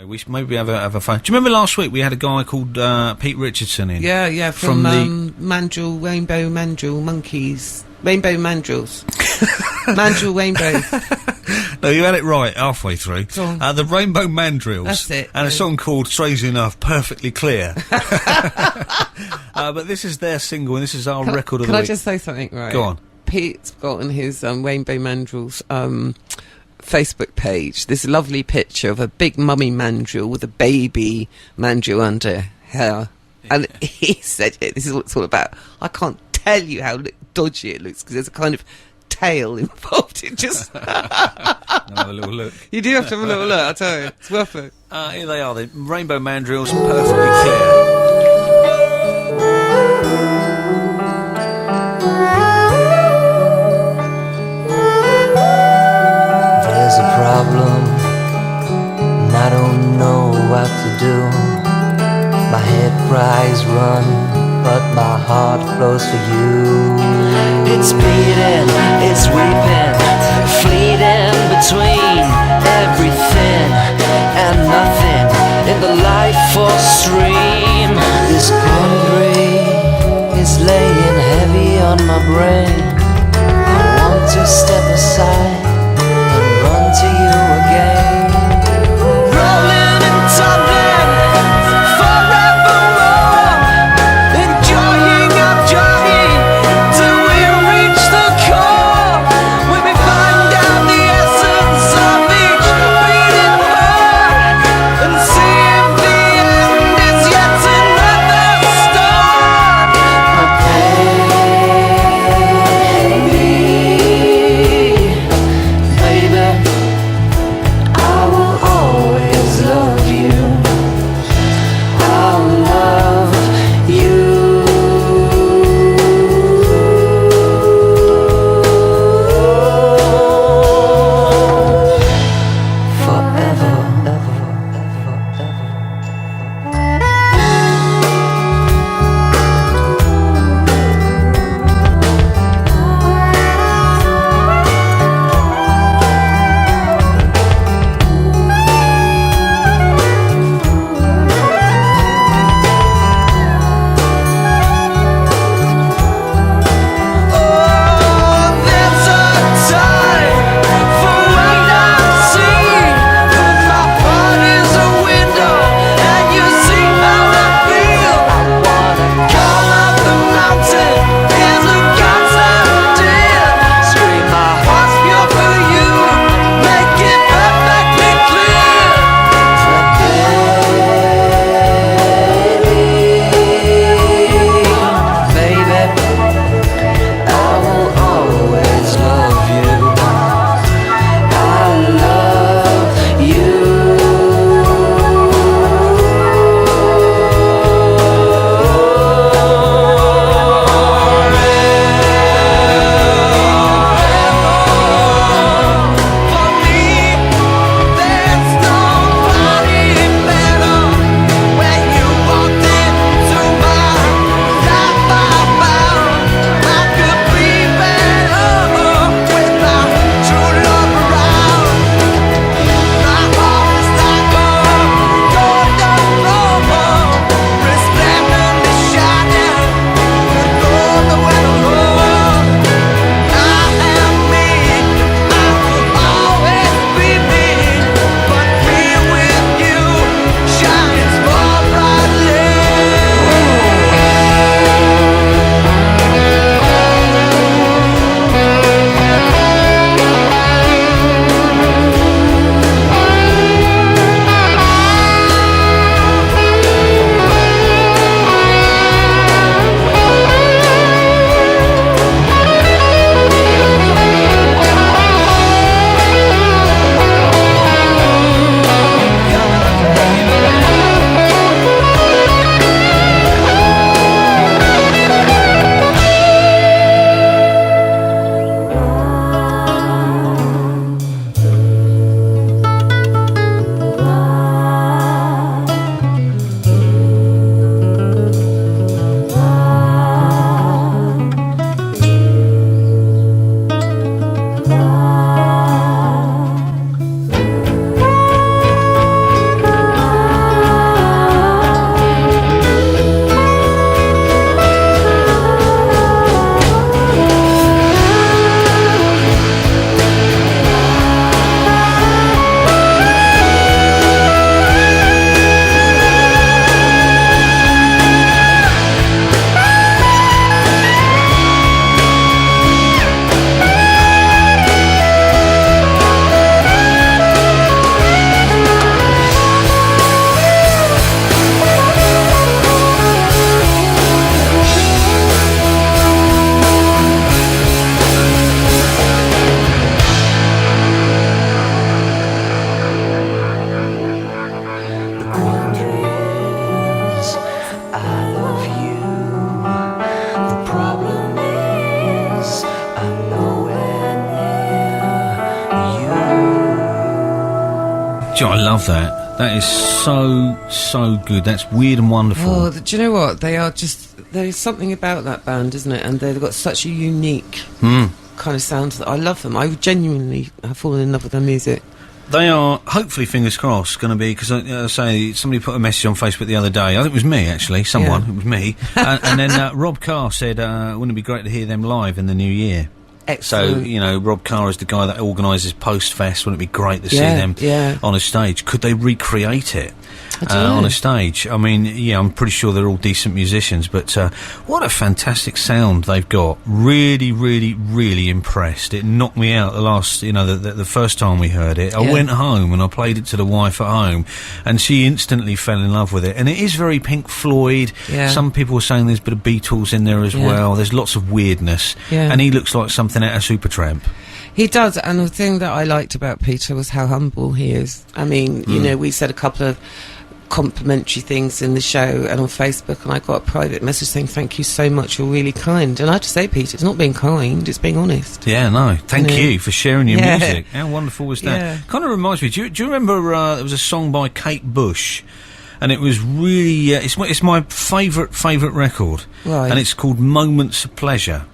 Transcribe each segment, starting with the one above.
We should maybe have a phone. Do you remember last week we had a guy called Pete Richardson in? Yeah, from the Rainbow Mandrill Monkeys. Rainbow Mandrills. Mandrill Rainbow. No, you had it right halfway through. The Rainbow Mandrills. That's it. And a song called, strangely enough, Perfectly Clear. But this is their single, and this is our record of the week. Can I just say something, right? Go on. Pete's got on his Rainbow Mandrills Facebook page this lovely picture of a big mummy mandrill with a baby mandrill under her. And he said, this is what it's all about. I can't tell you how dodgy it looks because there's a kind of tail involved. It just... Have a little look. You do have to have a little look, I tell you. It's worth it. Here they are, the Rainbow Mandrills, Perfectly Clear. There's a problem, and I don't know what to do. My head cries run, but my heart flows for you. It's beating, it's weeping, fleeting between everything and nothing in the life force stream. This quandary is laying heavy on my brain. I want to step aside and run to you again. Rolling and tumbling forevermore, enjoying our journey till we reach the core, where we find out the essence of each beating heart, and see if the end is yet another start. My pain Do you know, I love that. That is so good. That's weird and wonderful. Oh, do you know what? There's something about that band, isn't it? And they've got such a unique kind of sound that I love them. I genuinely have fallen in love with their music. They are, hopefully, fingers crossed, going to be, because I say, somebody put a message on Facebook the other day, I think it was me, actually, someone, it was me, and then Rob Carr said, wouldn't it be great to hear them live in the new year? Excellent. So, you know, Rob Carr is the guy that organises Post Fest. Wouldn't it be great to see them on a stage? Could they recreate it on a stage? I mean, yeah, I'm pretty sure they're all decent musicians, but what a fantastic sound they've got. Really, really, really impressed. It knocked me out the first time we heard it. I went home and I played it to the wife at home, and she instantly fell in love with it. And it is very Pink Floyd. Some people are saying there's a bit of Beatles in there as well. There's lots of weirdness. And he looks like something out of Supertramp. He does, and the thing that I liked about Peter was how humble he is. I mean, you know, we said a couple of complimentary things in the show and on Facebook, and I got a private message saying, thank you so much, you're really kind. And I have to say, Peter, it's not being kind, it's being honest. Yeah, no, thank you for sharing your music. How wonderful was that? Yeah. Kind of reminds me, do you remember there was a song by Kate Bush, and it was really, it's my favourite record, and it's called Moments of Pleasure.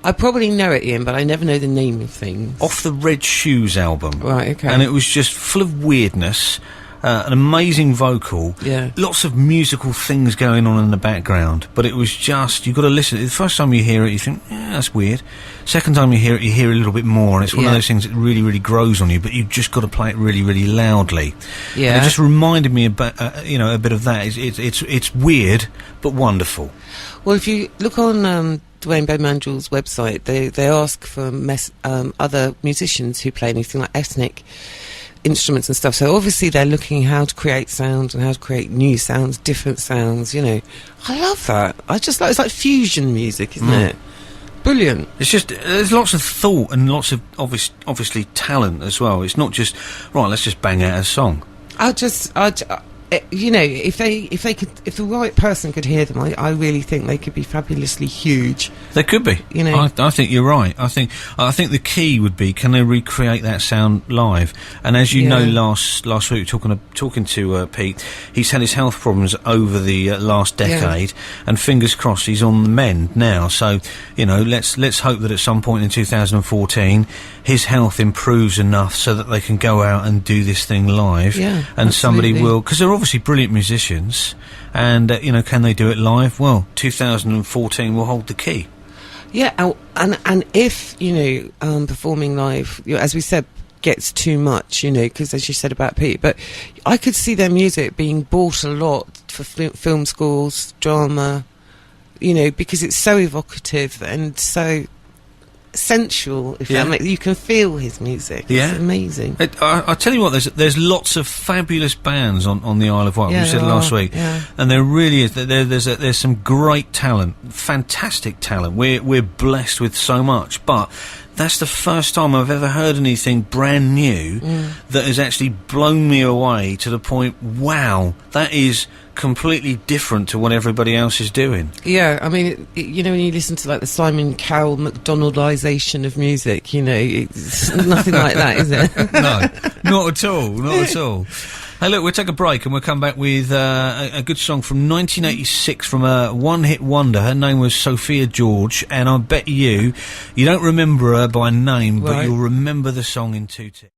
I probably know it, Ian, but I never know the name of things. Off the Red Shoes album. Right, okay. And it was just full of weirdness, an amazing vocal, lots of musical things going on in the background, but it was just, you've got to listen. The first time you hear it, you think, that's weird. Second time you hear it a little bit more, and it's one of those things that really, really grows on you, but you've just got to play it really, really loudly. And it just reminded me about, a bit of that. It's weird, but wonderful. Well, if you look on Rainbow Mandrills' website, they ask for other musicians who play anything like ethnic instruments and stuff. So obviously they're looking how to create sounds and how to create new sounds, different sounds. You know, I love that. I just like, it's like fusion music, isn't it? Brilliant. It's just there's lots of thought and lots of obviously talent as well. It's not just right. Let's just bang out a song. You know, if the right person could hear them, I really think they could be fabulously huge. They could be. You know, I think you're right. I think the key would be, can they recreate that sound live? And as you know, last week talking to Pete, he's had his health problems over the last decade, and fingers crossed he's on the mend now. So you know, let's hope that at some point in 2014 his health improves enough so that they can go out and do this thing live. And somebody will, because they're obviously brilliant musicians, and can they do it live? Well, 2014 will hold the key. And if performing live, as we said, gets too much, because as you said about Pete, but I could see their music being bought a lot for film schools, drama, because it's so evocative and so sensual, if that makes, you can feel his music. It's amazing. I tell you what, there's lots of fabulous bands on the Isle of Wight. We said last week, and there really is. There's some great talent, fantastic talent. We're blessed with so much, but that's the first time I've ever heard anything brand new that has actually blown me away to the point, wow, that is completely different to what everybody else is doing. Yeah, I mean, when you listen to like the Simon Cowell McDonaldization of music, it's nothing like that, is it? No, not at all, not at all. Hey, look, we'll take a break and we'll come back with a good song from 1986 from a one-hit wonder. Her name was Sophia George, and I bet you don't remember her by name, but you'll remember the song in 2 ticks.